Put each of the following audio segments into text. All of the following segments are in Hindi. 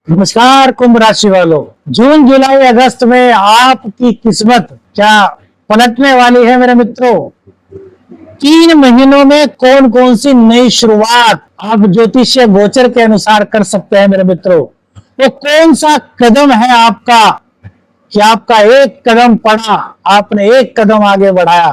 नमस्कार कुंभ राशि वालों, जून जुलाई अगस्त में आपकी किस्मत क्या पलटने वाली है मेरे मित्रों। 3 महीनों में कौन कौन सी नई शुरुआत आप ज्योतिषीय गोचर के अनुसार कर सकते हैं मेरे मित्रों। तो कौन सा कदम है आपका कि आपका एक कदम पड़ा, आपने एक कदम आगे बढ़ाया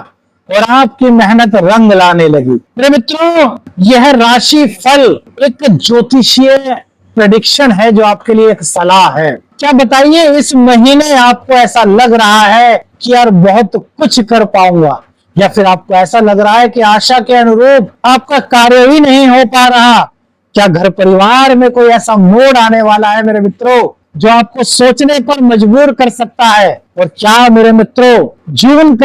और आपकी मेहनत रंग लाने लगी। मेरे मित्रों, यह राशि फल एक ज्योतिषीय प्रेडिक्शन है जो आपके लिए एक सलाह है। क्या बताइए, इस महीने आपको ऐसा लग रहा है कि यार बहुत कुछ कर पाऊंगा, या फिर आपको ऐसा लग रहा है कि आशा के अनुरूप आपका कार्य ही नहीं हो पा रहा। क्या घर परिवार में कोई ऐसा मोड़ आने वाला है मेरे मित्रों जो आपको सोचने पर मजबूर कर सकता है। और क्या मेरे मित्रों, जून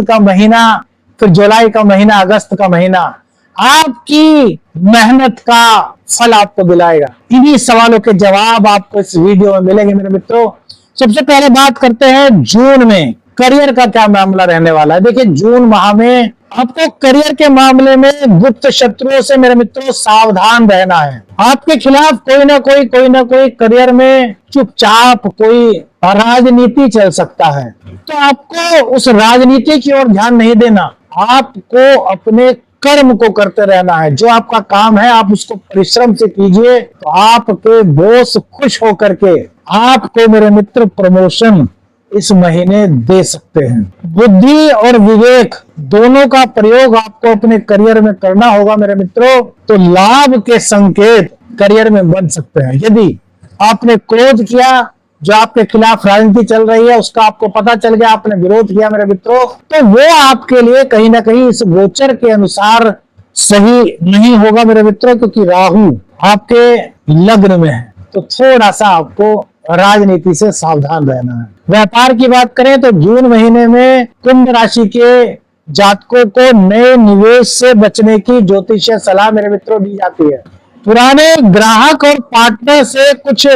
का महीना, फिर जुलाई का महीना, अगस्त का महीना आपकी मेहनत का फल आपको दिलाएगा। इन्हीं सवालों के जवाब आपको इस वीडियो में मिलेंगे मेरे मित्रों। सबसे पहले बात करते हैं जून में करियर का क्या मामला रहने वाला है। देखिए, जून माह में आपको करियर के मामले में गुप्त शत्रुओं से मेरे मित्रों सावधान रहना है। आपके खिलाफ कोई ना कोई करियर में चुपचाप कोई राजनीति चल सकता है, तो आपको उस राजनीति की ओर ध्यान नहीं देना। आपको अपने कर्म को करते रहना है। जो आपका काम है आप उसको परिश्रम से कीजिए, तो आपके बॉस खुश होकर के आपको मेरे मित्र प्रमोशन इस महीने दे सकते हैं। बुद्धि और विवेक दोनों का प्रयोग आपको अपने करियर में करना होगा मेरे मित्रों, तो लाभ के संकेत करियर में बन सकते हैं। यदि आपने क्रोध किया, जो आपके खिलाफ राजनीति चल रही है उसका आपको पता चल गया, आपने विरोध किया मेरे मित्रों, तो वो आपके लिए कहीं ना कहीं इस गोचर के अनुसार सही नहीं होगा मेरे मित्रों, क्योंकि राहु आपके लग्न में है। तो थोड़ा सा आपको राजनीति से सावधान रहना है। व्यापार की बात करें तो जून महीने में कुंभ राशि के जातकों को नए निवेश से बचने की ज्योतिषीय सलाह मेरे मित्रों दी जाती है। पुराने ग्राहक और पार्टनर से कुछ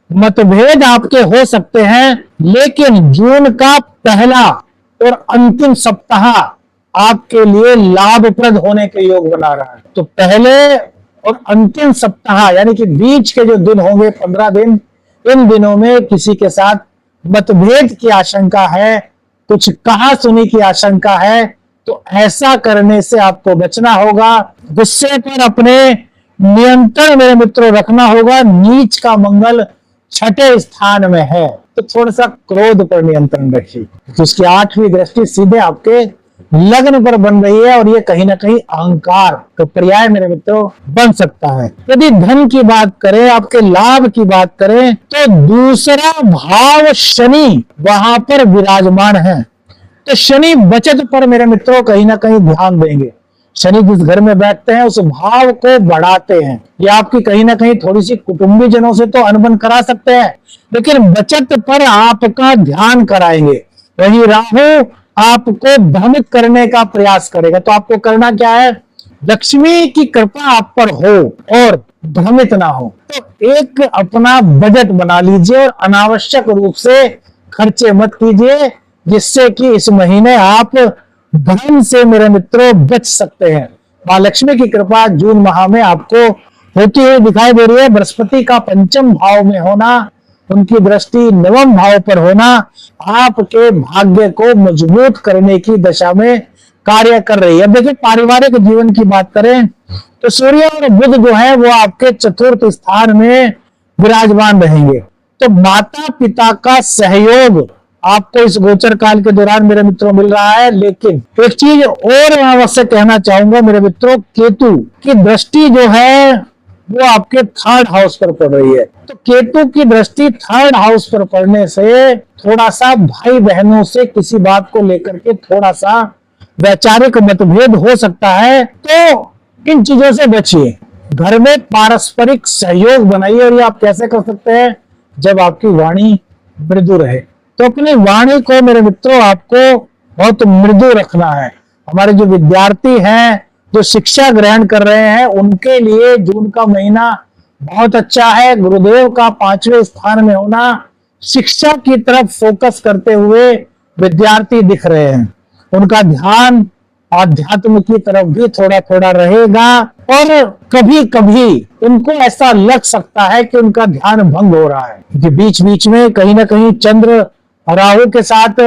मतभेद आपके हो सकते हैं, लेकिन जून का पहला और अंतिम सप्ताह आपके लिए लाभप्रद होने के योग बना रहा है। तो पहले और अंतिम सप्ताह यानी कि बीच के जो दिन होंगे 15 दिन, इन दिनों में किसी के साथ मतभेद की आशंका है, कुछ कहा सुनी की आशंका है, तो ऐसा करने से आपको बचना होगा। गुस्से पर अपने नियंत्रण मेरे मित्रों रखना होगा। नीच का मंगल 6ठे स्थान में है, तो थोड़ा सा क्रोध पर नियंत्रण रखिए। तो उसकी 8वीं दृष्टि सीधे आपके लग्न पर बन रही है और ये कहीं ना कहीं अहंकार का पर्याय मेरे मित्रों बन सकता है। यदि धन की बात करें, आपके लाभ की बात करें, तो दूसरा भाव शनि वहां पर विराजमान है। तो शनि बचत पर मेरे मित्रों कहीं ना कहीं ध्यान देंगे। शनि जिस घर में बैठते हैं उस भाव को बढ़ाते हैं। ये आपकी कहीं ना कहीं थोड़ी सी कुटुंबी जनों से तो अनबन करा सकते हैं, लेकिन बचत पर आपका ध्यान कराएंगे। वही राहु आपको भ्रमित करने का प्रयास करेगा। तो आपको करना क्या है, लक्ष्मी की कृपा आप पर हो और भ्रमित ना हो। तो एक अपना बजट बना लीजिए और अनावश्यक रूप से खर्चे मत कीजिए, जिससे कि इस महीने आप भ्रम से मेरे मित्रों बच सकते हैं। मां लक्ष्मी की कृपा जून माह में आपको होती हुई दिखाई दे रही है। बृहस्पति का 5म भाव में होना, उनकी दृष्टि 9वें भाव पर होना आपके भाग्य को मजबूत करने की दशा में कार्य कर रही है। देखिए, पारिवारिक जीवन की बात करें तो सूर्य और बुध जो है वो आपके 4th स्थान में विराजमान रहेंगे। तो माता पिता का सहयोग आपको इस गोचर काल के दौरान मेरे मित्रों मिल रहा है। लेकिन एक चीज और मैं अवश्य कहना चाहूंगा मेरे मित्रों, केतु की दृष्टि जो है वो आपके 3rd हाउस पर पड़ रही है। तो केतु की दृष्टि 3rd हाउस पर पड़ने से थोड़ा सा भाई बहनों से किसी बात को लेकर के थोड़ा सा वैचारिक मतभेद हो सकता है, तो इन चीजों से बचिए। घर में पारस्परिक सहयोग बनाइए, और ये आप कैसे कर सकते हैं, जब आपकी वाणी मृदु रहे। तो अपनी वाणी को मेरे मित्रों आपको बहुत मृदु रखना है। हमारे जो विद्यार्थी हैं, जो शिक्षा ग्रहण कर रहे हैं, उनके लिए जून का महीना बहुत अच्छा है। गुरुदेव का 5वें स्थान में होना, शिक्षा की तरफ फोकस करते हुए विद्यार्थी दिख रहे हैं। उनका ध्यान आध्यात्म की तरफ भी थोड़ा थोड़ा रहेगा, और कभी कभी उनको ऐसा लग सकता है कि उनका ध्यान भंग हो रहा है, कि बीच बीच में कहीं ना कहीं चंद्र राहु के साथ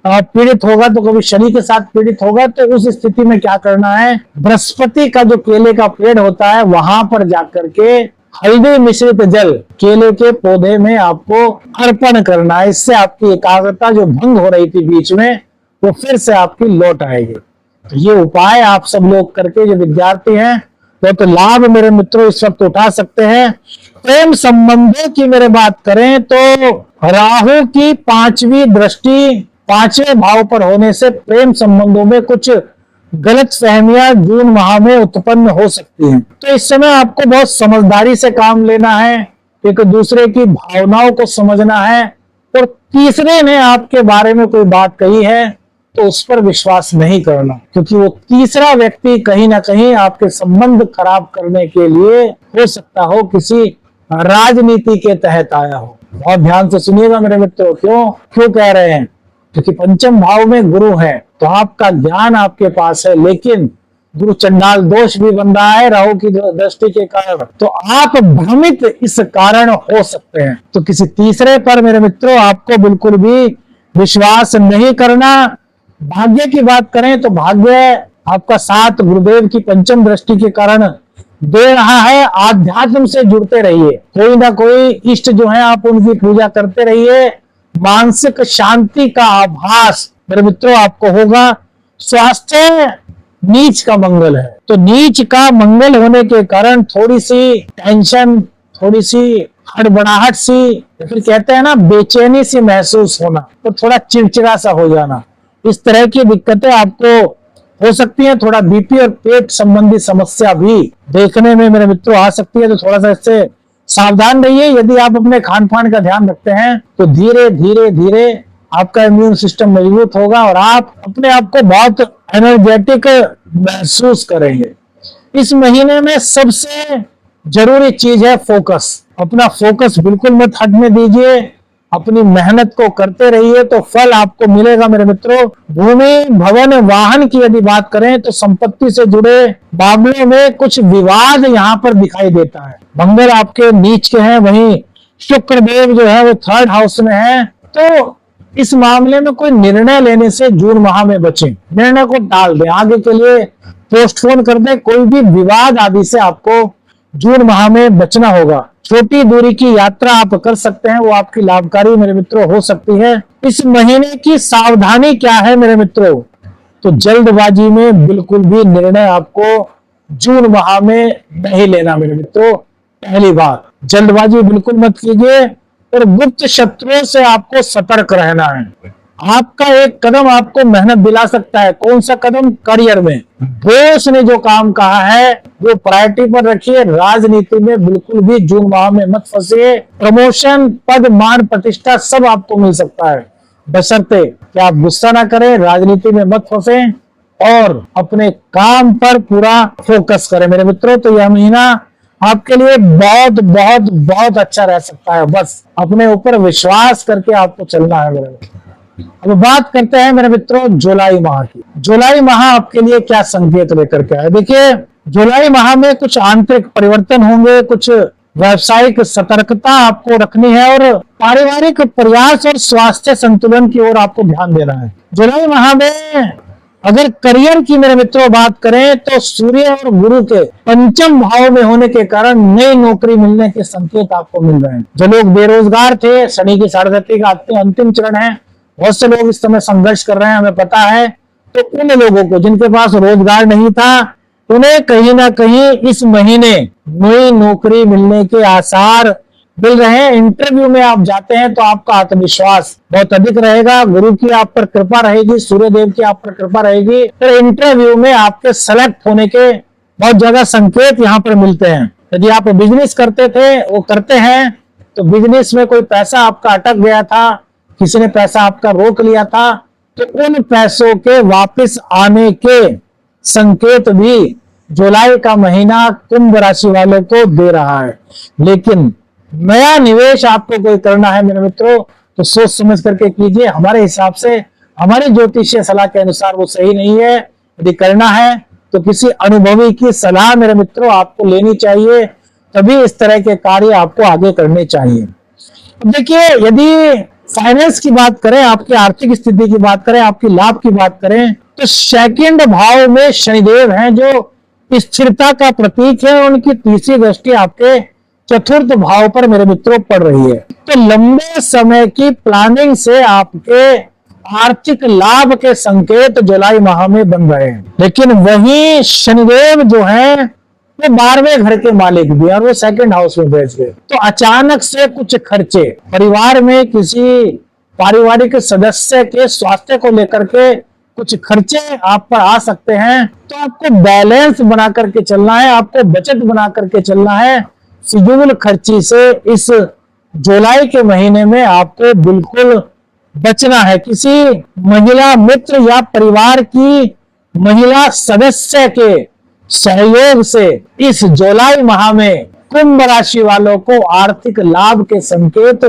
पीड़ित होगा, तो कभी शनि के साथ पीड़ित होगा। तो उस स्थिति में क्या करना है, बृहस्पति का जो केले का पेड़ होता है वहां पर जाकर के हल्दी मिश्रित जल केले के पौधे में आपको अर्पण करना है। इससे आपकी एकाग्रता जो भंग हो रही थी बीच में, वो फिर से आपकी लौट आएगी। तो ये उपाय आप सब लोग करके, जो विद्यार्थी हैं तो लाभ मेरे मित्रों इस वक्त उठा सकते हैं। प्रेम संबंधों की मेरे बात करें तो राहु की 5वीं दृष्टि 5वें भाव पर होने से प्रेम संबंधों में कुछ गलत फहमियां जून माह में उत्पन्न हो सकती हैं। तो इस समय आपको बहुत समझदारी से काम लेना है, एक दूसरे की भावनाओं को समझना है, और तीसरे ने आपके बारे में कोई बात कही है तो उस पर विश्वास नहीं करना, क्योंकि वो तीसरा व्यक्ति कहीं ना कहीं आपके संबंध खराब करने के लिए हो सकता हो किसी राजनीति के तहत आया हो। बहुत ध्यान से सुनिएगा मेरे मित्रों। क्यों कह रहे हैं, क्योंकि पंचम भाव में गुरु है, तो आपका ज्ञान आपके पास है, लेकिन गुरु चंडाल दोष भी बन रहा है राहु की दृष्टि के कारण, तो आप भ्रमित इस कारण हो सकते हैं। तो किसी तीसरे पर मेरे मित्रों आपको बिल्कुल भी विश्वास नहीं करना। भाग्य की बात करें तो भाग्य आपका साथ गुरुदेव की पंचम दृष्टि के कारण दे रहा है। आध्यात्म से जुड़ते रहिए, कोई ना कोई इष्ट जो है आप उनकी पूजा करते रहिए। मानसिक शांति का आभास मेरे मित्रों आपको होगा। स्वास्थ्य नीच का मंगल है, तो नीच का मंगल होने के कारण थोड़ी सी टेंशन, थोड़ी सी हड़बड़ाहट सी, फिर कहते हैं ना बेचैनी सी महसूस होना, तो थोड़ा चिड़चिड़ा सा हो जाना, इस तरह की दिक्कतें आपको हो सकती हैं। थोड़ा बीपी और पेट संबंधी समस्या भी देखने में मेरे मित्रों आ सकती है, तो थोड़ा सा इससे सावधान रहिए। यदि आप अपने खान पान का ध्यान रखते हैं तो धीरे धीरे धीरे आपका इम्यून सिस्टम मजबूत होगा और आप अपने आप को बहुत एनर्जेटिक महसूस करेंगे। इस महीने में सबसे जरूरी चीज है फोकस। अपना फोकस बिल्कुल मत हटने दीजिए, अपनी मेहनत को करते रहिए तो फल आपको मिलेगा मेरे मित्रों। भूमि भवन वाहन की यदि बात करें तो संपत्ति से जुड़े मामलों में कुछ विवाद यहाँ पर दिखाई देता है। मंगल आपके नीच के हैं, वहीं शुक्र देव जो है वो 3rd हाउस में है, तो इस मामले में कोई निर्णय लेने से जून माह में बचें, निर्णय को टाल दें, आगे के लिए पोस्टपोन कर दें। कोई भी विवाद आदि से आपको जून माह में बचना होगा। छोटी दूरी की यात्रा आप कर सकते हैं, वो आपकी लाभकारी मेरे मित्रों हो सकती है। इस महीने की सावधानी क्या है मेरे मित्रों, तो जल्दबाजी में बिल्कुल भी निर्णय आपको जून माह में नहीं लेना मेरे मित्रों। पहली बात, जल्दबाजी बिल्कुल मत कीजिए, और गुप्त शत्रुओं से आपको सतर्क रहना है। आपका एक कदम आपको मेहनत दिला सकता है। कौन सा कदम? करियर में। बॉस ने जो काम कहा है वो प्रायोरिटी पर रखिए। राजनीति में बिल्कुल भी जून माह में मत फंसिए। प्रमोशन, पद, मान, प्रतिष्ठा सब आपको मिल सकता है, बशर्ते कि आप गुस्सा ना करें, राजनीति में मत फंसे और अपने काम पर पूरा फोकस करें मेरे मित्रों। तो यह महीना आपके लिए बहुत बहुत बहुत अच्छा रह सकता है। बस अपने ऊपर विश्वास करके आपको चलना है मेरे मित्रों। अब बात करते हैं मेरे मित्रों जुलाई माह की। जुलाई माह आपके लिए क्या संकेत लेकर के आए? देखिए, जुलाई माह में कुछ आंतरिक परिवर्तन होंगे, कुछ व्यावसायिक सतर्कता आपको रखनी है और पारिवारिक प्रयास और स्वास्थ्य संतुलन की ओर आपको ध्यान देना है। जुलाई माह में अगर करियर की मेरे मित्रों बात करें तो सूर्य और गुरु के पंचम भाव में होने के कारण नई नौकरी मिलने के संकेत आपको मिल रहे हैं। जो लोग बेरोजगार थे, शनि की साढ़ेगति का अंतिम चरण है, बहुत से लोग इस समय संघर्ष कर रहे हैं, हमें पता है। तो उन लोगों को जिनके पास रोजगार नहीं था, उन्हें कहीं ना कहीं इस महीने नई नौकरी मिलने के आसार मिल रहे हैं। इंटरव्यू में आप जाते हैं तो आपका आत्मविश्वास बहुत अधिक रहेगा। गुरु की आप पर कृपा रहेगी, सूर्य देव की आप पर कृपा रहेगी, तो इंटरव्यू में आपके सेलेक्ट होने के बहुत ज्यादा संकेत यहाँ पर मिलते हैं। यदि आप बिजनेस करते थे, वो करते हैं, तो बिजनेस में कोई पैसा आपका अटक गया था, किसी ने पैसा आपका रोक लिया था, तो उन पैसों के वापस आने के संकेत भी जुलाई का महीना कुंभ राशि वालों को दे रहा है। लेकिन नया निवेश आपको कोई करना है मेरे मित्रों तो सोच समझ करके कीजिए। हमारे हिसाब से, हमारे ज्योतिषीय सलाह के अनुसार वो सही नहीं है। यदि करना है तो किसी अनुभवी की सलाह मेरे मित्रों आपको लेनी चाहिए, तभी इस तरह के कार्य आपको आगे करने चाहिए। अब देखिए, यदि फाइनेंस की बात करें, आपकी आर्थिक स्थिति की बात करें, आपकी लाभ की बात करें, तो सेकंड भाव में शनिदेव हैं जो स्थिरता का प्रतीक है। उनकी तीसरी दृष्टि आपके चतुर्थ भाव पर मेरे मित्रों पड़ रही है। तो लंबे समय की प्लानिंग से आपके आर्थिक लाभ के संकेत जुलाई माह में बन रहे हैं। लेकिन वही शनिदेव जो है वो 12वें घर के मालिक भी और वो सेकंड हाउस में बैठ गए। तो अचानक से कुछ खर्चे, परिवार में किसी पारिवारिक सदस्य के स्वास्थ्य को लेकर के कुछ खर्चे आप पर आ सकते हैं। तो आपको बैलेंस बना करके चलना है, आपको बचत बना करके चलना है। फिजूल खर्ची से इस जुलाई के महीने में आपको बिल्कुल बचना है। किसी महिला मित्र या परिवार की महिला सदस्य के सहयोग से इस जुलाई माह में कुंभ राशि वालों को आर्थिक लाभ के संकेत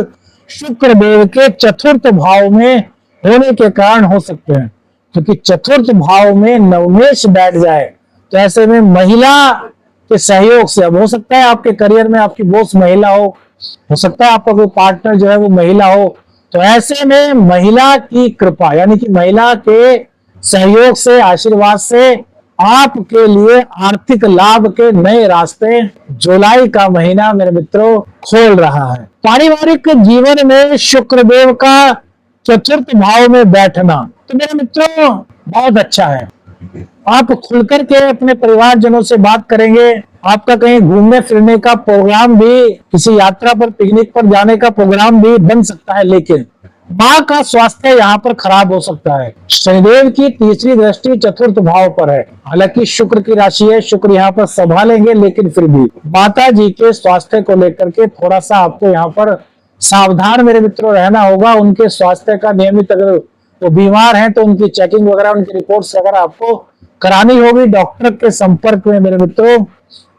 शुक्र देव के चतुर्थ भाव में होने के कारण हो सकते हैं। क्योंकि चतुर्थ भाव में नवमेश बैठ जाए तो ऐसे में महिला के सहयोग से, अब हो सकता है आपके करियर में आपकी बॉस महिला हो सकता है आपका कोई पार्टनर जो है वो महिला हो, तो ऐसे में महिला की कृपा यानी कि महिला के सहयोग से, आशीर्वाद से आपके लिए आर्थिक लाभ के नए रास्ते जुलाई का महीना मेरे मित्रों खोल रहा है। पारिवारिक जीवन में शुक्रदेव का चतुर्थ भाव में बैठना तो मेरे मित्रों बहुत अच्छा है। आप खुलकर के अपने परिवारजनों से बात करेंगे। आपका कहीं घूमने फिरने का प्रोग्राम भी, किसी यात्रा पर, पिकनिक पर जाने का प्रोग्राम भी बन सकता है। लेकिन मां का स्वास्थ्य यहाँ पर खराब हो सकता है। शनिदेव की तीसरी दृष्टि चतुर्थ भाव पर है। हालांकि शुक्र की राशि है, शुक्र यहाँ पर संभालेंगे, लेकिन फिर भी माता जी के स्वास्थ्य को लेकर के थोड़ा सा आपको यहाँ पर सावधान मेरे मित्रों रहना होगा। उनके स्वास्थ्य का नियमित, अगर वो बीमार हैं तो उनकी चेकिंग वगैरह, उनकी रिपोर्ट्स वगैरह आपको करानी होगी। डॉक्टर के संपर्क में मेरे मित्रों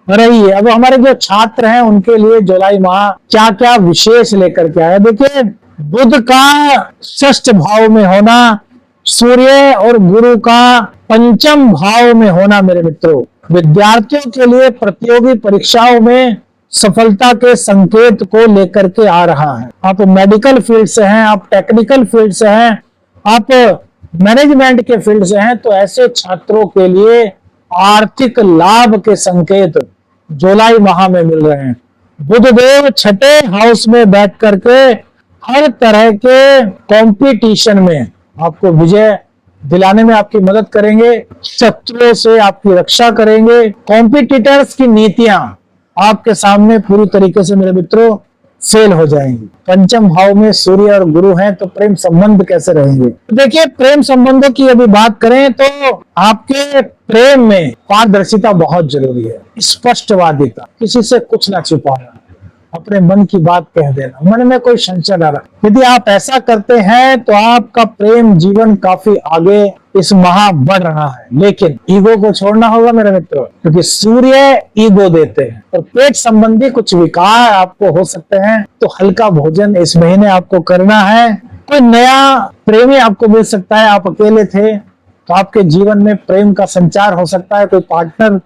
रहिए। अब हमारे जो छात्र हैं उनके लिए जुलाई माह क्या क्या विशेष लेकर के आया, देखिए बुध का षष्ठ भाव में होना, सूर्य और गुरु का पंचम भाव में होना मेरे मित्रों विद्यार्थियों के लिए प्रतियोगी परीक्षाओं में सफलता के संकेत को लेकर के आ रहा है। आप मेडिकल फील्ड से हैं, आप टेक्निकल फील्ड से हैं, आप मैनेजमेंट के फील्ड से हैं, तो ऐसे छात्रों के लिए आर्थिक लाभ के संकेत जुलाई माह में मिल रहे हैं। बुध देव छठे हाउस में बैठ करके हर तरह के कंपटीशन में आपको विजय दिलाने में आपकी मदद करेंगे, शत्रुओं से आपकी रक्षा करेंगे। कॉम्पिटिटर्स की नीतियां आपके सामने पूरी तरीके से मेरे मित्रों फेल हो जाएंगी। पंचम भाव में सूर्य और गुरु हैं, तो प्रेम संबंध कैसे रहेंगे? तो देखिए, प्रेम संबंधों की यदि बात करें तो आपके प्रेम में पारदर्शिता बहुत जरूरी है, स्पष्टवादिता, किसी से कुछ ना छुपाना, अपने मन की बात कह देना, मन में कोई संशय ना रखना। यदि आप ऐसा करते हैं तो आपका प्रेम जीवन काफी आगे इस माह बढ़ रहा है। लेकिन ईगो को छोड़ना होगा मेरे मित्रों, क्योंकि सूर्य ईगो देते हैं और पेट संबंधी कुछ विकार आपको हो सकते हैं। तो हल्का भोजन इस महीने आपको करना है। कोई नया प्रेमी आपको मिल सकता है। आप अकेले थे तो आपके जीवन में प्रेम का संचार हो सकता है। कोई पार्टनर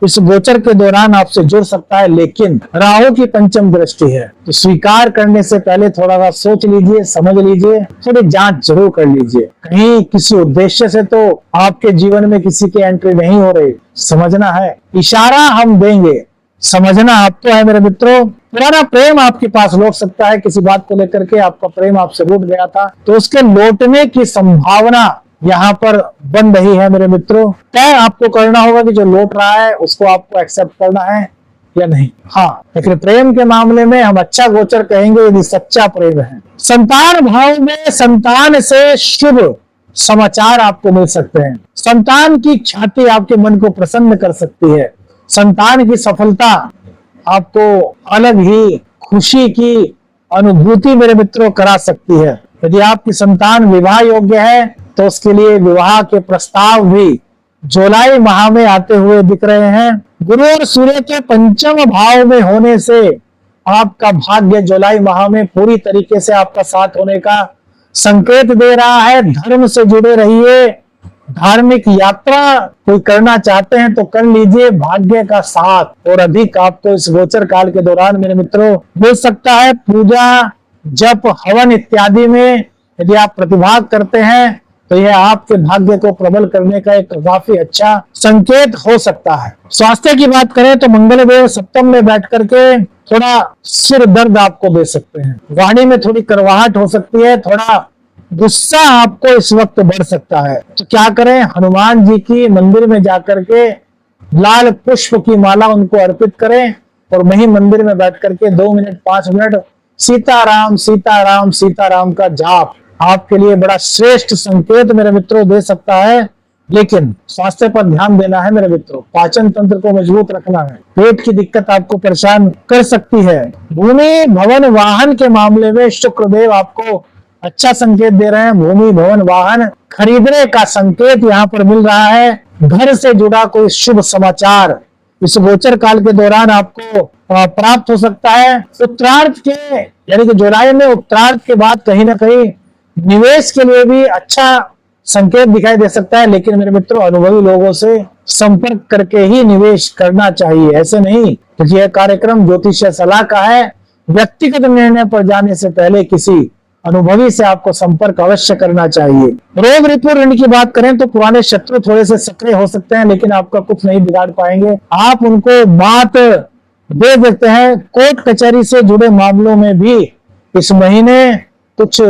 इस गोचर के दौरान आपसे जुड़ सकता है। लेकिन राहु की पंचम दृष्टि है, तो स्वीकार करने से पहले थोड़ा सा सोच लीजिए, समझ लीजिए, थोड़ी जांच जरूर कर लीजिए। कहीं किसी उद्देश्य से तो आपके जीवन में किसी की एंट्री नहीं हो रही। समझना है, इशारा हम देंगे, समझना आपको है मेरे मित्रों। पुराना प्रेम आपके पास लौट सकता है। किसी बात को लेकर के आपका प्रेम आपसे रूठ गया था, तो उसके लौटने की संभावना यहाँ पर बन रही है मेरे मित्रों। तय आपको करना होगा कि जो लौट रहा है उसको आपको एक्सेप्ट करना है या नहीं। हाँ, लेकिन प्रेम के मामले में हम अच्छा गोचर कहेंगे यदि सच्चा प्रेम है। संतान भाव में संतान से शुभ समाचार आपको मिल सकते हैं। संतान की ख्याति आपके मन को प्रसन्न कर सकती है। संतान की सफलता आपको अलग ही खुशी की अनुभूति मेरे मित्रों करा सकती है। यदि आपकी संतान विवाह योग्य है तो उसके लिए विवाह के प्रस्ताव भी जुलाई माह में आते हुए दिख रहे हैं। गुरु और सूर्य के पंचम भाव में होने से आपका भाग्य जुलाई माह में पूरी तरीके से आपका साथ होने का संकेत दे रहा है। धर्म से जुड़े रहिए, धार्मिक यात्रा कोई करना चाहते हैं तो कर लीजिए, भाग्य का साथ और अधिक आपको इस गोचर काल के दौरान मेरे मित्रों मिल सकता है। पूजा जप हवन इत्यादि में यदि आप प्रतिभाग करते हैं तो यह आपके भाग्य को प्रबल करने का एक काफी अच्छा संकेत हो सकता है। स्वास्थ्य की बात करें तो मंगल देव सप्तम में बैठ करके थोड़ा सिर दर्द आपको दे सकते हैं, वाणी में थोड़ी करवाहट हो सकती है, थोड़ा गुस्सा आपको इस वक्त बढ़ सकता है। तो क्या करें, हनुमान जी की मंदिर में जाकर के लाल पुष्प की माला उनको अर्पित करें और वही मंदिर में बैठ करके 2 मिनट 5 मिनट सीताराम सीताराम सीताराम का जाप आपके लिए बड़ा श्रेष्ठ संकेत मेरे मित्रों दे सकता है। लेकिन स्वास्थ्य पर ध्यान देना है मेरे मित्रों, पाचन तंत्र को मजबूत रखना है, पेट की दिक्कत आपको परेशान कर सकती है। भूमि भवन वाहन के मामले में शुक्रदेव आपको अच्छा संकेत दे रहे हैं। भूमि भवन वाहन खरीदने का संकेत यहाँ पर मिल रहा है। घर से जुड़ा कोई शुभ समाचार इस गोचर काल के दौरान आपको प्राप्त हो सकता है। उत्तरार्ध के यानी कि जुलाई में उत्तरार्ध के बाद कहीं ना कहीं निवेश के लिए भी अच्छा संकेत दिखाई दे सकता है। लेकिन मेरे मित्रों, अनुभवी लोगों से संपर्क करके ही निवेश करना चाहिए, ऐसे नहीं। क्योंकि यह कार्यक्रम ज्योतिषीय सलाह का है। व्यक्तिगत निर्णय पर जाने से पहले किसी अनुभवी से आपको संपर्क अवश्य करना चाहिए। रोग रिपु ऋण की बात करें तो पुराने शत्रु थोड़े से सक्रिय हो सकते हैं, लेकिन आपका कुछ नहीं बिगाड़ पाएंगे। आप उनको बात दे देते हैं। कोर्ट कचहरी से जुड़े मामलों में भी इस महीने कुछ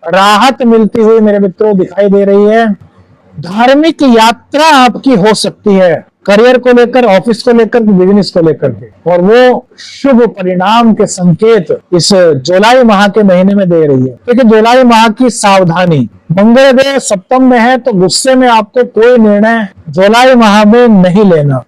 राहत मिलती हुई मेरे मित्रों दिखाई दे रही है। धार्मिक यात्रा आपकी हो सकती है, करियर को लेकर, ऑफिस को लेकर, बिजनेस को लेकर के, और वो शुभ परिणाम के संकेत इस जुलाई माह के महीने में दे रही है। क्योंकि जुलाई माह की सावधानी, मंगल देव सप्तम में है तो गुस्से में आपको कोई निर्णय जुलाई माह में नहीं लेना।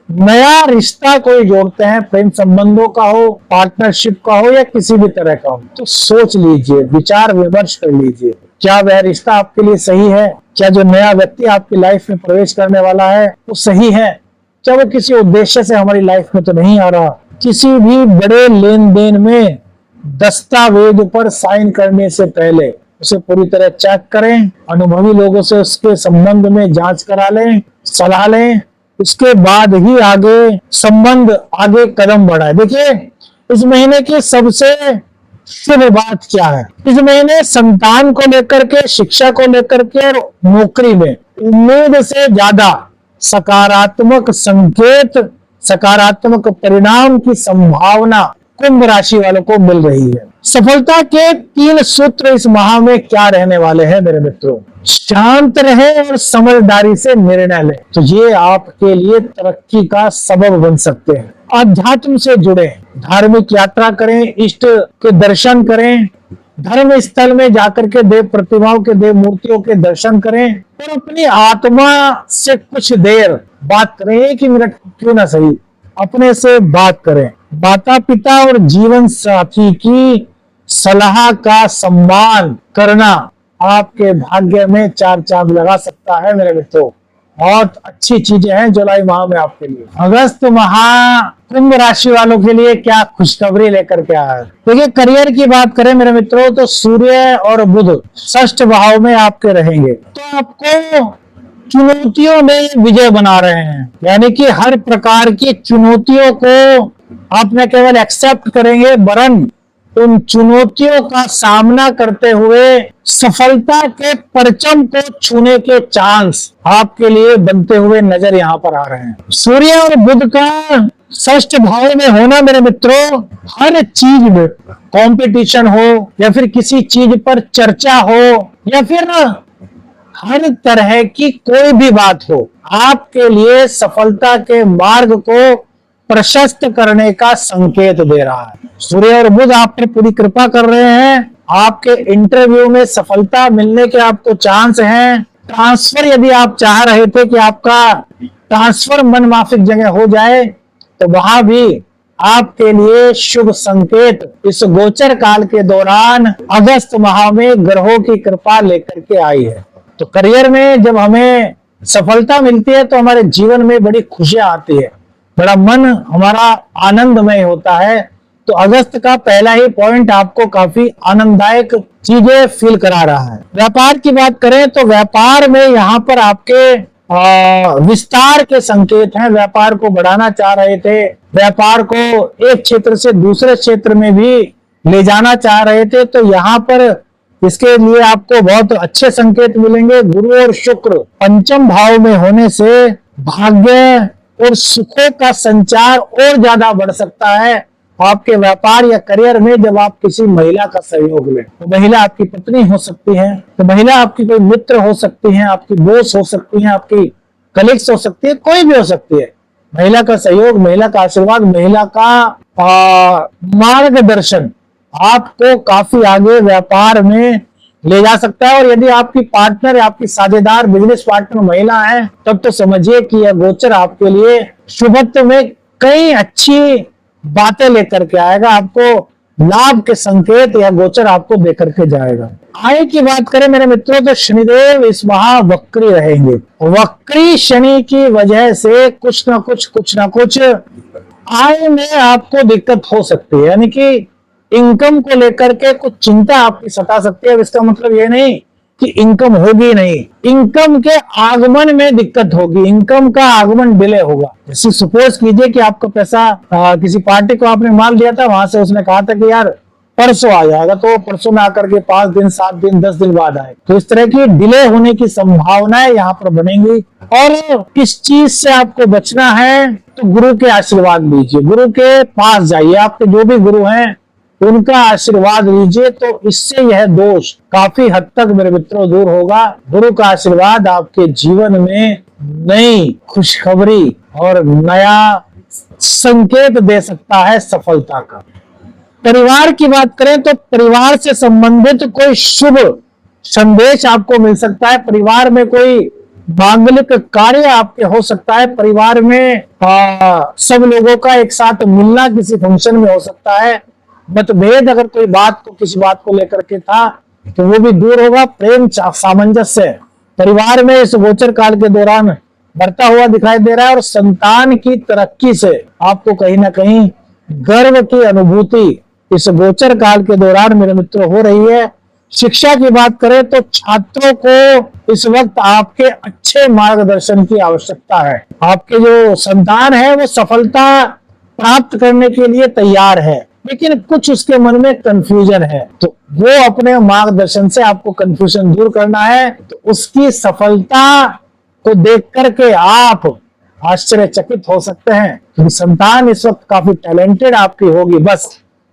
नया रिश्ता कोई जोड़ते हैं, प्रेम संबंधों का हो, पार्टनरशिप का हो या किसी भी तरह का हो, तो सोच लीजिए, विचार विमर्श कर लीजिए, क्या वह रिश्ता आपके लिए सही है? क्या जो नया व्यक्ति आपकी लाइफ में प्रवेश करने वाला है वो सही है? क्या वो किसी उद्देश्य से हमारी लाइफ में तो नहीं आ रहा? किसी भी बड़े लेन देन में दस्तावेज पर साइन करने से पहले उसे पूरी तरह चेक करें। अनुभवी लोगों से उसके संबंध में जांच करा लें, सलाह लें, उसके बाद ही आगे संबंध आगे कदम बढ़ाए। देखिए, इस महीने की सबसे शुभ बात क्या है? इस महीने संतान को लेकर के, शिक्षा को लेकर के और नौकरी में उम्मीद से ज्यादा सकारात्मक संकेत, सकारात्मक परिणाम की संभावना कुंभ राशि वालों को मिल रही है। सफलता के 3 सूत्र इस माह में क्या रहने वाले हैं मेरे मित्रों? शांत रहे और समझदारी से निर्णय लें, तो ये आपके लिए तरक्की का सबब बन सकते हैं। अध्यात्म से जुड़े, धार्मिक यात्रा करें, इष्ट के दर्शन करें, धर्म स्थल में जाकर के देव प्रतिमाओं के, देव मूर्तियों के दर्शन करें और अपनी आत्मा से कुछ देर बात करें। 1 मिनट क्यों ना सही, अपने से बात करें। माता पिता और जीवन साथी की सलाह का सम्मान करना आपके भाग्य में 4 चांद लगा सकता है मेरे मित्रों। बहुत अच्छी चीजें हैं जुलाई माह में आपके लिए। अगस्त माह कुंभ राशि वालों के लिए क्या खुशखबरी लेकर के आया है? देखिए, करियर की बात करें मेरे मित्रों तो सूर्य और बुध षष्ठ भाव में आपके रहेंगे, तो आपको चुनौतियों में विजय बना रहे हैं। यानी कि हर प्रकार की चुनौतियों को आप न केवल एक्सेप्ट करेंगे, वरन उन चुनौतियों का सामना करते हुए सफलता के परचम को छूने के चांस आपके लिए बनते हुए नजर यहाँ पर आ रहे हैं। सूर्य और बुध का षष्ठ भाव में होना मेरे मित्रों, हर चीज में कंपटीशन हो या फिर किसी चीज पर चर्चा हो या फिर हर तरह की कोई भी बात हो, आपके लिए सफलता के मार्ग को प्रशस्त करने का संकेत दे रहा है। सूर्य और बुध आप पर पूरी कृपा कर रहे हैं। आपके इंटरव्यू में सफलता मिलने के आपको चांस हैं। ट्रांसफर यदि आप चाह रहे थे कि आपका ट्रांसफर मनमाफिक जगह हो जाए, तो वहां भी आपके लिए शुभ संकेत इस गोचर काल के दौरान अगस्त माह में ग्रहों की कृपा लेकर के आई है। तो करियर में जब हमें सफलता मिलती है तो हमारे जीवन में बड़ी खुशियां आती है, बड़ा मन हमारा आनंदमय होता है। तो अगस्त का पहला ही पॉइंट आपको काफी आनंददायक चीजें फील करा रहा है। व्यापार की बात करें तो व्यापार में यहाँ पर आपके विस्तार के संकेत हैं। व्यापार को बढ़ाना चाह रहे थे, व्यापार को एक क्षेत्र से दूसरे क्षेत्र में भी ले जाना चाह रहे थे, तो यहाँ पर इसके लिए आपको बहुत अच्छे संकेत मिलेंगे। गुरु और शुक्र पंचम भाव में होने से भाग्य और सुखों का संचार और ज्यादा बढ़ सकता है आपके व्यापार या करियर में। जब आप किसी महिला का सहयोग लें, तो महिला आपकी पत्नी हो सकती है, तो महिला आपकी कोई मित्र हो सकती है, आपकी बॉस हो सकती है, आपकी कलीग्स हो सकती है, कोई भी हो सकती है। महिला का सहयोग, महिला का आशीर्वाद, महिला का मार्गदर्शन आपको काफी आगे व्यापार में ले जा सकता है। और यदि आपकी पार्टनर, आपकी साझेदार, बिजनेस पार्टनर महिला है, तब तो समझिए कि यह गोचर आपके लिए शुभत्व में कई अच्छी बातें लेकर के आएगा। आपको लाभ के संकेत या गोचर आपको देकर के जाएगा। आय की बात करें मेरे मित्रों, तो शनिदेव इस माह वक्री रहेंगे। वक्री शनि की वजह से कुछ ना कुछ आय में आपको दिक्कत हो सकती है, यानी कि इनकम को लेकर के कुछ चिंता आपकी सता सकती है। इसका मतलब ये नहीं कि इनकम होगी नहीं, इनकम के आगमन में दिक्कत होगी, इनकम का आगमन डिले होगा। जैसे सपोज कीजिए कि आपका पैसा किसी पार्टी को आपने माल दिया था, वहां से उसने कहा था कि यार परसों आ जाएगा, तो परसों में आकर के 5 दिन 7 दिन 10 दिन बाद आए, तो इस तरह की डिले होने की संभावनाएं यहाँ पर बनेंगी। और किस चीज से आपको बचना है, तो गुरु के आशीर्वाद लीजिए, गुरु के पास जाइए, आपके जो भी गुरु हैं उनका आशीर्वाद लीजिए, तो इससे यह दोष काफी हद तक मेरे मित्रों दूर होगा। गुरु का आशीर्वाद आपके जीवन में नई खुशखबरी और नया संकेत दे सकता है सफलता का। परिवार की बात करें तो परिवार से संबंधित कोई शुभ संदेश आपको मिल सकता है। परिवार में कोई मांगलिक कार्य आपके हो सकता है। परिवार में सब लोगों का एक साथ मिलना किसी फंक्शन में हो सकता है। मतभेद अगर कोई बात को किसी बात को लेकर के था तो वो भी दूर होगा। प्रेम सामंजस्य परिवार में इस गोचर काल के दौरान बढ़ता हुआ दिखाई दे रहा है। और संतान की तरक्की से आपको कहीं ना कहीं गर्व की अनुभूति इस गोचर काल के दौरान मेरे मित्रों हो रही है। शिक्षा की बात करें तो छात्रों को इस वक्त आपके अच्छे मार्गदर्शन की आवश्यकता है। आपके जो संतान है वो सफलता प्राप्त करने के लिए तैयार है, लेकिन कुछ उसके मन में कंफ्यूजन है, तो वो अपने मार्गदर्शन से आपको कंफ्यूजन दूर करना है। तो उसकी सफलता को देख करके आप आश्चर्यचकित हो सकते हैं, क्योंकि संतान इस वक्त काफी टैलेंटेड आपकी होगी। बस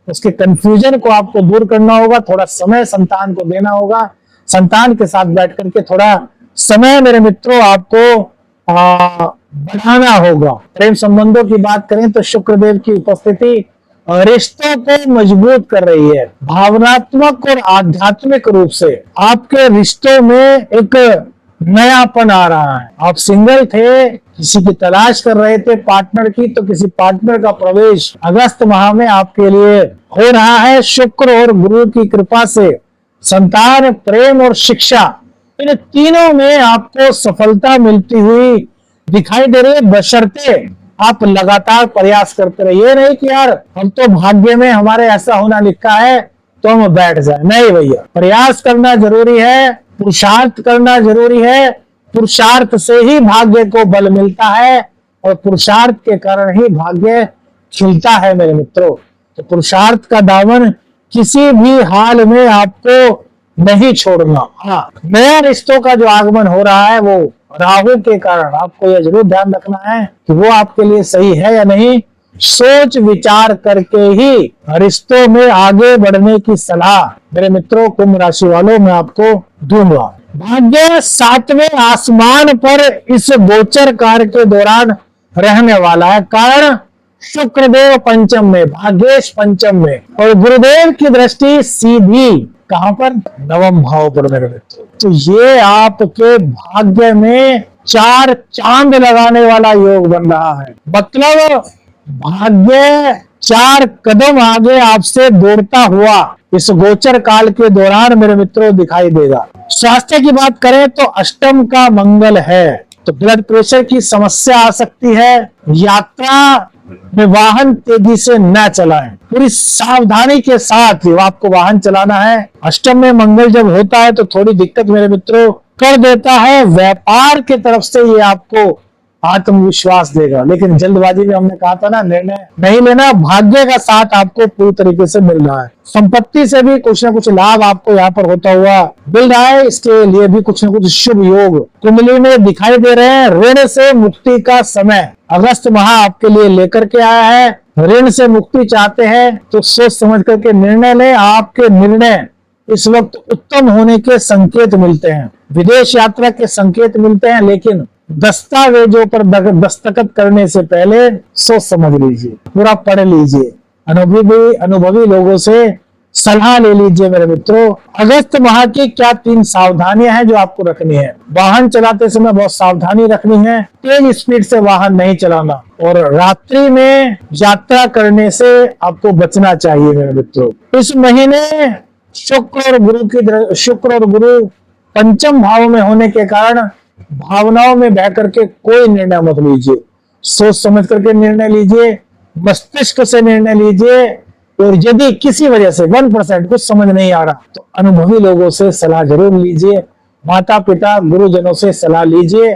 उसके कंफ्यूजन को आपको दूर करना होगा, थोड़ा समय संतान को देना होगा, संतान के साथ बैठ करके थोड़ा समय मेरे मित्रों आपको बढ़ाना होगा। प्रेम संबंधों की बात करें तो शुक्रदेव की उपस्थिति रिश्तों को मजबूत कर रही है। भावनात्मक और आध्यात्मिक रूप से आपके रिश्तों में एक नयापन आ रहा है। आप सिंगल थे, किसी की तलाश कर रहे थे पार्टनर की, तो किसी पार्टनर का प्रवेश अगस्त माह में आपके लिए हो रहा है। शुक्र और गुरु की कृपा से संतान, प्रेम और शिक्षा, इन तीनों में आपको सफलता मिलती हुई दिखाई दे रही है, बशर्ते आप लगातार प्रयास करते रहिए। ये नहीं कि यार हम तो भाग्य में हमारे ऐसा होना लिखा है तो हम बैठ जाए, नहीं भैया, प्रयास करना जरूरी है, पुरुषार्थ करना जरूरी है। पुरुषार्थ से ही भाग्य को बल मिलता है और पुरुषार्थ के कारण ही भाग्य खिलता है मेरे मित्रों। तो पुरुषार्थ का दामन किसी भी हाल में आपको नहीं छोड़ना। हाँ, नया रिश्तों का जो आगमन हो रहा है वो राहु के कारण, आपको यह जरूर ध्यान रखना है कि वो आपके लिए सही है या नहीं। सोच विचार करके ही रिश्तों में आगे बढ़ने की सलाह मेरे मित्रों कुंभ राशि वालों मैं आपको दूंगा। भाग्य 7वें आसमान पर इस गोचर काल के दौरान रहने वाला है। कारण शुक्रदेव पंचम में, भाग्येश पंचम में, और गुरुदेव की दृष्टि सीधी कहां पर, नवम भाव पर मेरे मित्र। तो ये आपके भाग्य में 4 चांद लगाने वाला योग बन रहा है। मतलब भाग्य 4 कदम आगे आपसे दौड़ता हुआ इस गोचर काल के दौरान मेरे मित्रों दिखाई देगा। स्वास्थ्य की बात करें तो अष्टम का मंगल है, तो ब्लड प्रेशर की समस्या आ सकती है, यात्रा में वाहन तेजी से न चलाएं। पूरी सावधानी के साथ आपको वाहन चलाना है। अष्टम में मंगल जब होता है तो थोड़ी दिक्कत मेरे मित्रों कर देता है। व्यापार की तरफ से ये आपको आत्मविश्वास देगा, लेकिन जल्दबाजी में हमने कहा था ना, निर्णय नहीं लेना। भाग्य का साथ आपको पूरी तरीके से मिल रहा है। संपत्ति से भी कुछ ना कुछ लाभ आपको यहाँ पर होता हुआ मिल रहा है। इसके लिए भी कुछ ना कुछ शुभ योग कुंडली में दिखाई दे रहे हैं। ऋण से मुक्ति का समय अगस्त माह आपके लिए लेकर के आया है। ऋण से मुक्ति चाहते हैं तो सोच समझ करके निर्णय लें। आपके निर्णय इस वक्त उत्तम होने के संकेत मिलते हैं। विदेश यात्रा के संकेत मिलते हैं, लेकिन दस्तावेजों पर दस्तखत करने से पहले सोच समझ लीजिए, पूरा पढ़ लीजिए, अनुभवी लोगों से सलाह ले लीजिए मेरे मित्रों। अगस्त माह की क्या 3 सावधानियां हैं जो आपको रखनी है। वाहन चलाते समय बहुत सावधानी रखनी है। तेज स्पीड से वाहन नहीं चलाना और रात्रि में यात्रा करने से आपको बचना चाहिए मेरे मित्रों। इस महीने शुक्र और गुरु पंचम भाव में होने के कारण भावनाओं में बह करके कोई निर्णय मत लीजिए। सोच समझ करके निर्णय लीजिए, मस्तिष्क से निर्णय लीजिए। और यदि किसी वजह से 1% कुछ समझ नहीं आ रहा तो अनुभवी लोगों से सलाह जरूर लीजिए। माता पिता गुरुजनों से सलाह लीजिए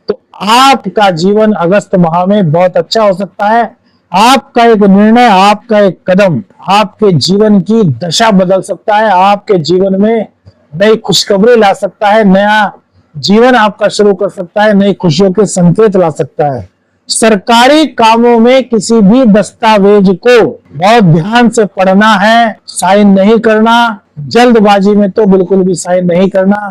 तो आपका जीवन अगस्त माह में बहुत अच्छा हो सकता है। आपका एक निर्णय, आपका एक कदम आपके जीवन की दशा बदल सकता है। आपके जीवन में नई खुशखबरी ला सकता है। नया जीवन आपका शुरू कर सकता है। नई खुशियों के संकेत ला सकता है। सरकारी कामों में किसी भी दस्तावेज को बहुत ध्यान से पढ़ना है, साइन नहीं करना। जल्दबाजी में तो बिल्कुल भी साइन नहीं करना।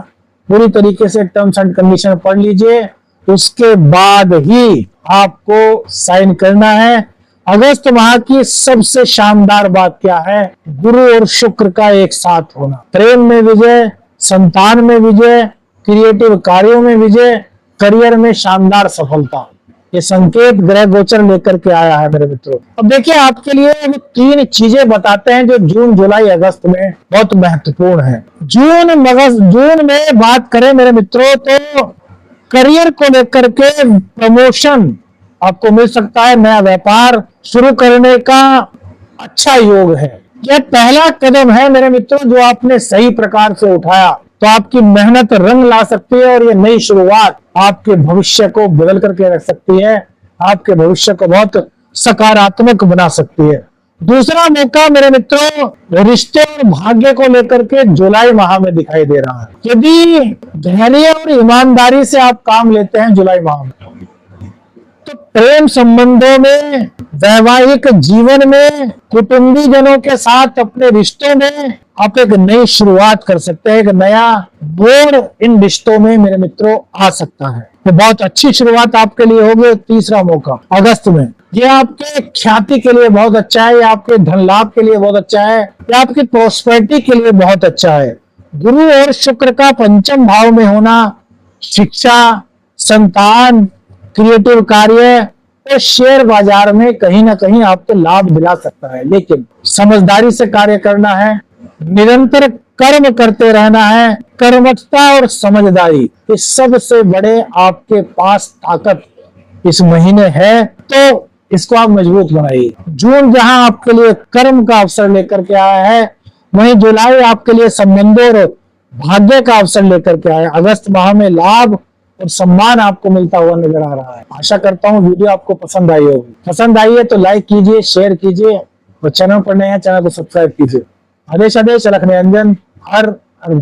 पूरी तरीके से टर्म्स एंड कंडीशन पढ़ लीजिए, उसके बाद ही आपको साइन करना है। अगस्त माह की सबसे शानदार बात क्या है? गुरु और शुक्र का एक साथ होना। प्रेम में विजय, संतान में विजय, क्रिएटिव कार्यों में विजय, करियर में शानदार सफलता, ये संकेत ग्रह गोचर लेकर के आया है मेरे मित्रों। अब देखिए आपके लिए 3 चीजें बताते हैं जो जून जुलाई अगस्त में बहुत महत्वपूर्ण है। जून में बात करें मेरे मित्रों तो करियर को लेकर के प्रमोशन आपको मिल सकता है। नया व्यापार शुरू करने का अच्छा योग है। यह पहला कदम है मेरे मित्रों जो आपने सही प्रकार से उठाया तो आपकी मेहनत रंग ला सकती है और ये नई शुरुआत आपके भविष्य को बदल करके रख सकती है। आपके भविष्य को बहुत सकारात्मक बना सकती है। दूसरा मौका मेरे मित्रों रिश्ते और भाग्य को लेकर के जुलाई माह में दिखाई दे रहा है। यदि धैर्य और ईमानदारी से आप काम लेते हैं जुलाई माह में तो प्रेम संबंधों में, वैवाहिक जीवन में, कुटुंबी जनों के साथ अपने रिश्तों में आप एक नई शुरुआत कर सकते हैं। एक नया मोड़ इन रिश्तों में मेरे मित्रों आ सकता है। तो बहुत अच्छी शुरुआत आपके लिए होगी। तीसरा मौका अगस्त में, ये आपके ख्याति के लिए बहुत अच्छा है, ये आपके धन लाभ के लिए बहुत अच्छा है, ये आपकी प्रोस्पेरिटी के लिए बहुत अच्छा है। गुरु और शुक्र का पंचम भाव में होना शिक्षा, संतान, क्रिएटिव कार्य और शेयर बाजार में कहीं ना कहीं आपको लाभ दिला सकता है, लेकिन समझदारी से कार्य करना है, निरंतर कर्म करते रहना है। कर्मठता और समझदारी ये सबसे बड़े आपके पास ताकत इस महीने है, तो इसको आप मजबूत बनाइए। जून जहां आपके लिए कर्म का अवसर लेकर के आया है, वहीं जुलाई आपके लिए संबंधों और भाग्य का अवसर लेकर के आया। अगस्त माह में लाभ और सम्मान आपको मिलता हुआ नजर आ रहा है। आशा करता हूँ वीडियो आपको पसंद आई होगी। पसंद आई है तो लाइक कीजिए, शेयर कीजिए और चैनल पर नए हैं चैनल को सब्सक्राइब कीजिए। आदेश आदेश रखने अंजन हर हर